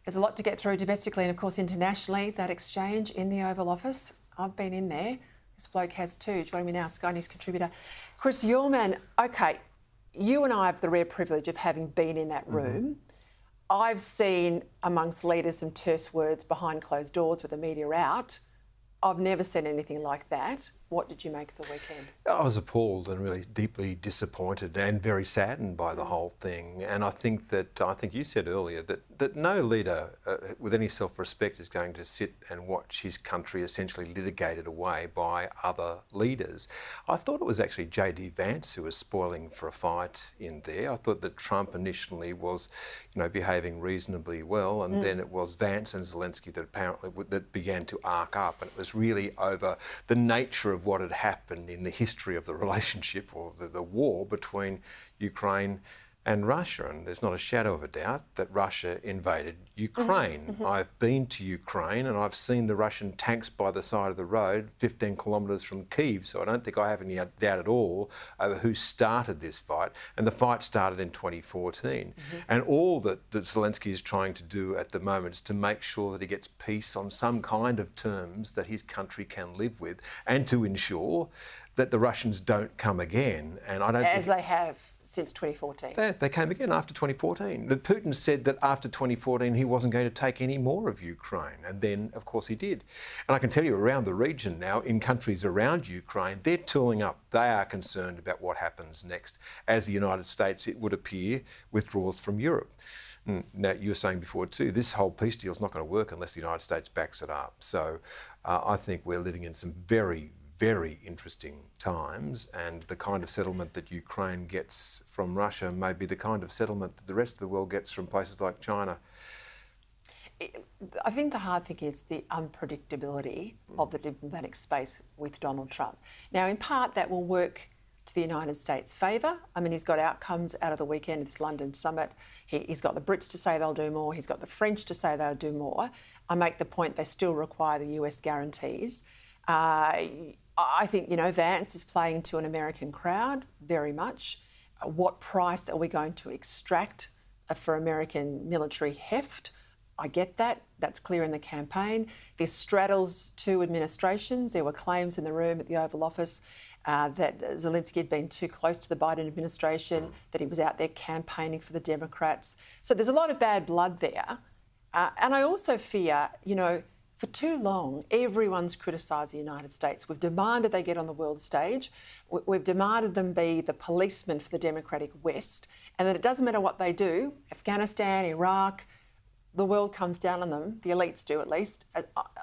There's a lot to get through domestically and, of course, internationally. That exchange in the Oval Office, I've been in there. This bloke has too. Joining me now, Sky News contributor Chris Uhlmann. OK, you and I have the rare privilege of having been in that room. I've seen amongst leaders some terse words behind closed doors with the media out. I've never seen anything like that. What did you make of the weekend? I was appalled and really deeply disappointed and very saddened by the whole thing. And I think you said earlier that no leader with any self-respect is going to sit and watch his country essentially litigated away by other leaders. I thought it was actually J.D. Vance who was spoiling for a fight in there. I thought that Trump initially was, behaving reasonably well, and then it was Vance and Zelensky that began to arc up, and it was really over the nature of what had happened in the history of the relationship or the war between Ukraine and Russia. And there's not a shadow of a doubt that Russia invaded Ukraine. I've been to Ukraine and I've seen the Russian tanks by the side of the road 15 kilometres from Kyiv, so I don't think I have any doubt at all over who started this fight. And the fight started in 2014. And all that Zelensky is trying to do at the moment is to make sure that he gets peace on some kind of terms that his country can live with, and to ensure that the Russians don't come again. And I don't As they have since 2014. They came again after 2014. That Putin said that after 2014 he wasn't going to take any more of Ukraine, and then of course he did. And I can tell you around the region now, in countries around Ukraine, they're tooling up. They are concerned about what happens next as the United States, it would appear, withdraws from Europe. Now, you were saying before too, this whole peace deal is not going to work unless the United States backs it up. So I think we're living in some very interesting times, and the kind of settlement that Ukraine gets from Russia may be the kind of settlement that the rest of the world gets from places like China. I think the hard thing is the unpredictability of the diplomatic space with Donald Trump. Now, in part, that will work to the United States' favour. I mean, he's got outcomes out of the weekend of this London summit. He's got the Brits to say they'll do more. He's got the French to say they'll do more. I make the point they still require the US guarantees. I think, Vance is playing to an American crowd very much. What price are we going to extract for American military heft? I get that. That's clear in the campaign. This straddles two administrations. There were claims in the room at the Oval Office that Zelensky had been too close to the Biden administration, that he was out there campaigning for the Democrats. So there's a lot of bad blood there. And I also fear, for too long, everyone's criticised the United States. We've demanded they get on the world stage. We've demanded them be the policeman for the democratic West, and that it doesn't matter what they do, Afghanistan, Iraq, the world comes down on them, the elites do at least,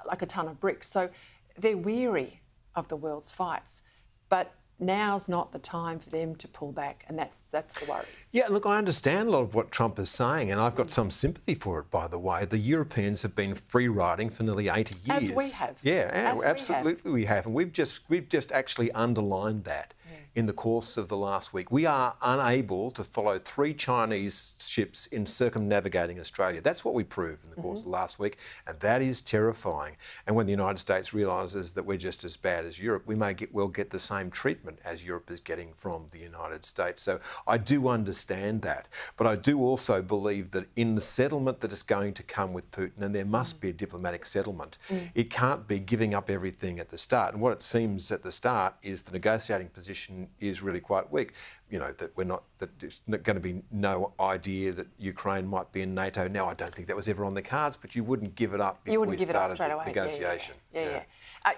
like a ton of bricks. So they're weary of the world's fights. But now's not the time for them to pull back, and that's the worry. Yeah, look, I understand a lot of what Trump is saying, and I've got some sympathy for it, by the way. The Europeans have been free-riding for nearly 80 years. As we have. Yeah, absolutely we have. And we've just actually underlined that in the course of the last week. We are unable to follow 3 Chinese ships in circumnavigating Australia. That's what we proved in the course of the last week, and that is terrifying. And when the United States realises that we're just as bad as Europe, we may well get the same treatment as Europe is getting from the United States. So I do understand that. But I do also believe that in the settlement that is going to come with Putin, and there must be a diplomatic settlement, it can't be giving up everything at the start. And what it seems at the start is the negotiating position is really quite weak. That there's going to be no idea that Ukraine might be in NATO. Now, I don't think that was ever on the cards, but you wouldn't give it up before you started the negotiation. Yeah.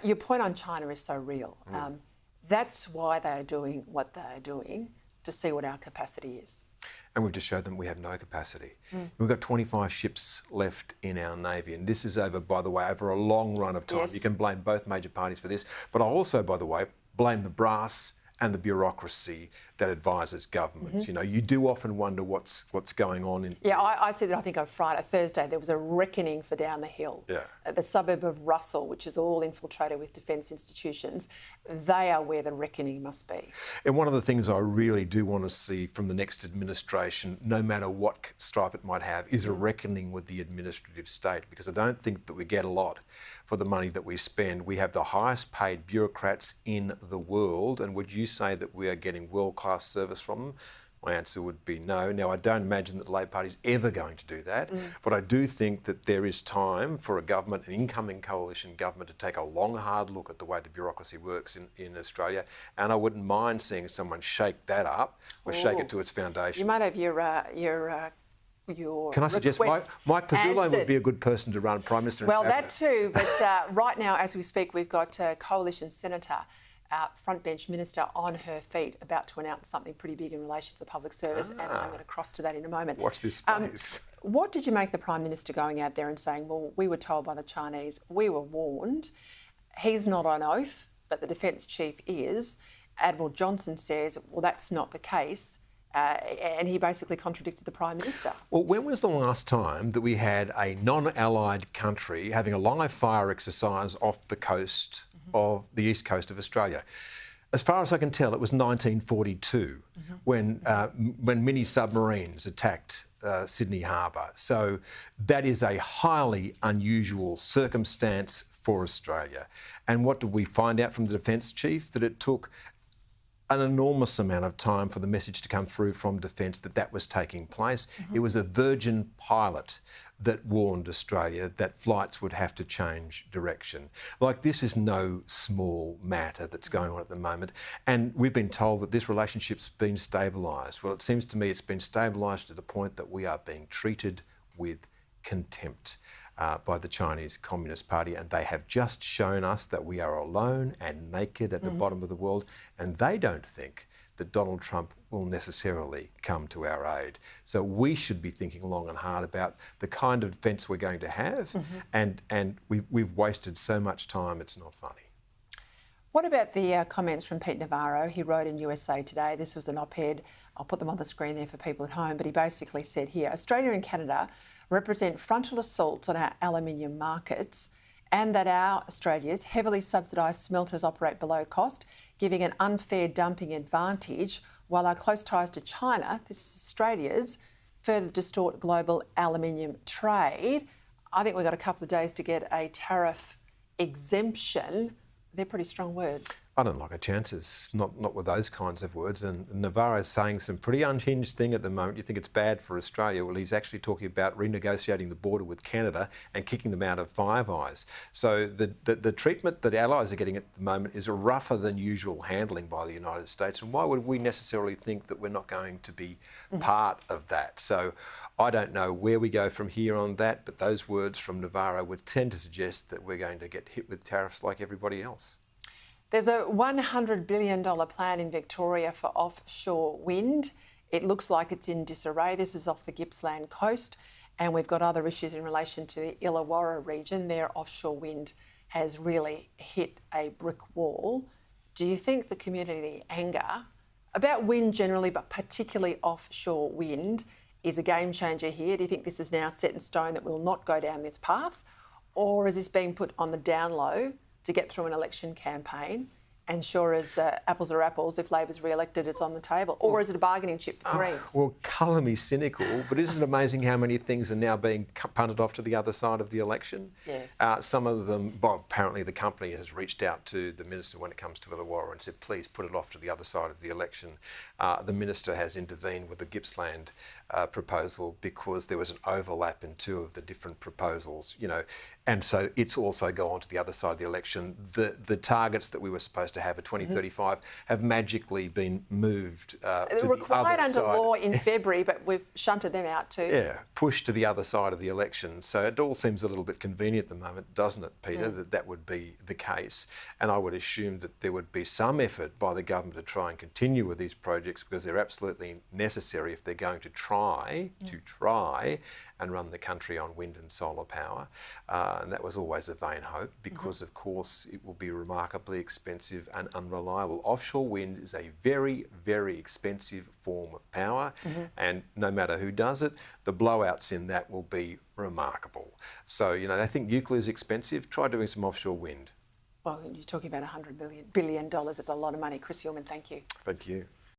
Your point on China is so real. That's why they are doing what they are doing, to see what our capacity is. And we've just showed them we have no capacity. We've got 25 ships left in our Navy, and this is by the way, over a long run of time. Yes. You can blame both major parties for this, but I also, by the way, blame the brass and the bureaucracy that advises governments. You do often wonder what's going on in... Yeah, I said that, I think on Thursday, there was a reckoning for down the hill. Yeah. The suburb of Russell, which is all infiltrated with defence institutions, they are where the reckoning must be. And one of the things I really do want to see from the next administration, no matter what stripe it might have, is a reckoning with the administrative state, because I don't think that we get a lot for the money that we spend. We have the highest paid bureaucrats in the world, and would you say that we are getting world-class service from them? My answer would be no. Now, I don't imagine that the Labor Party is ever going to do that, but I do think that there is time for a government, an incoming coalition government, to take a long, hard look at the way the bureaucracy works in Australia, and I wouldn't mind seeing someone shake that up or shake it to its foundations. You might have your Can I suggest Mike Pizzullo would be a good person to run Prime Minister? Well, that too, but right now, as we speak, we've got Coalition Senator, frontbench minister, on her feet, about to announce something pretty big in relation to the public service, and I'm going to cross to that in a moment. Watch this space. What did you make the Prime Minister going out there and saying, well, we were told by the Chinese, we were warned? He's not on oath, but the Defence Chief is. Admiral Johnson says, well, that's not the case. And he basically contradicted the Prime Minister. Well, when was the last time that we had a non-allied country having a live fire exercise off the coast of the east coast of Australia? As far as I can tell, it was 1942 when mini submarines attacked Sydney Harbour. So that is a highly unusual circumstance for Australia. And what did we find out from the Defence Chief? That it took an enormous amount of time for the message to come through from Defence that was taking place. It was a Virgin pilot that warned Australia that flights would have to change direction. Like, this is no small matter that's going on at the moment. And we've been told that this relationship's been stabilised. Well, it seems to me it's been stabilised to the point that we are being treated with contempt by the Chinese Communist Party, and they have just shown us that we are alone and naked at the bottom of the world, and they don't think that Donald Trump will necessarily come to our aid. So we should be thinking long and hard about the kind of defence we're going to have, and we've wasted so much time, it's not funny. What about the comments from Pete Navarro? He wrote in USA Today, this was an op-ed, I'll put them on the screen there for people at home, but he basically said here, Australia and Canada represent frontal assaults on our aluminium markets, and that Australia's heavily subsidised smelters operate below cost, giving an unfair dumping advantage, while our close ties to China, this is Australia's, further distort global aluminium trade. I think we've got a couple of days to get a tariff exemption. They're pretty strong words. I don't like our chances, not with those kinds of words. And Navarro's saying some pretty unhinged thing at the moment. You think it's bad for Australia. Well, he's actually talking about renegotiating the border with Canada and kicking them out of Five Eyes. So the treatment that allies are getting at the moment is a rougher than usual handling by the United States. And why would we necessarily think that we're not going to be part of that? So I don't know where we go from here on that, but those words from Navarro would tend to suggest that we're going to get hit with tariffs like everybody else. There's a $100 billion plan in Victoria for offshore wind. It looks like it's in disarray. This is off the Gippsland coast, and we've got other issues in relation to the Illawarra region. Their offshore wind has really hit a brick wall. Do you think the community anger about wind generally, but particularly offshore wind, is a game changer here? Do you think this is now set in stone that we'll not go down this path? Or is this being put on the down low to get through an election campaign? And sure as apples are apples, if Labor's re-elected, it's on the table. Or is it a bargaining chip for Greens? Well, colour me cynical, but isn't it amazing how many things are now being punted off to the other side of the election? Yes. Some of them, well, apparently the company has reached out to the minister when it comes to Illawarra and said, please put it off to the other side of the election. The minister has intervened with the Gippsland proposal because there was an overlap in two of the different proposals, you know, and so it's also gone to the other side of the election. The targets that we were supposed to have at 2035 have magically been moved to the other side. Required under law in February, but we've shunted them out too. Yeah, pushed to the other side of the election. So it all seems a little bit convenient at the moment, doesn't it, Peter, that would be the case. And I would assume that there would be some effort by the government to try and continue with these projects because they're absolutely necessary if they're going to try and run the country on wind and solar power. And that was always a vain hope because, of course, it will be remarkably expensive and unreliable. Offshore wind is a very, very expensive form of power, and no matter who does it, the blowouts in that will be remarkable. So, you know, they think nuclear is expensive. Try doing some offshore wind. Well, you're talking about $100 billion. It's a lot of money. Chris Uhlmann, thank you. Thank you.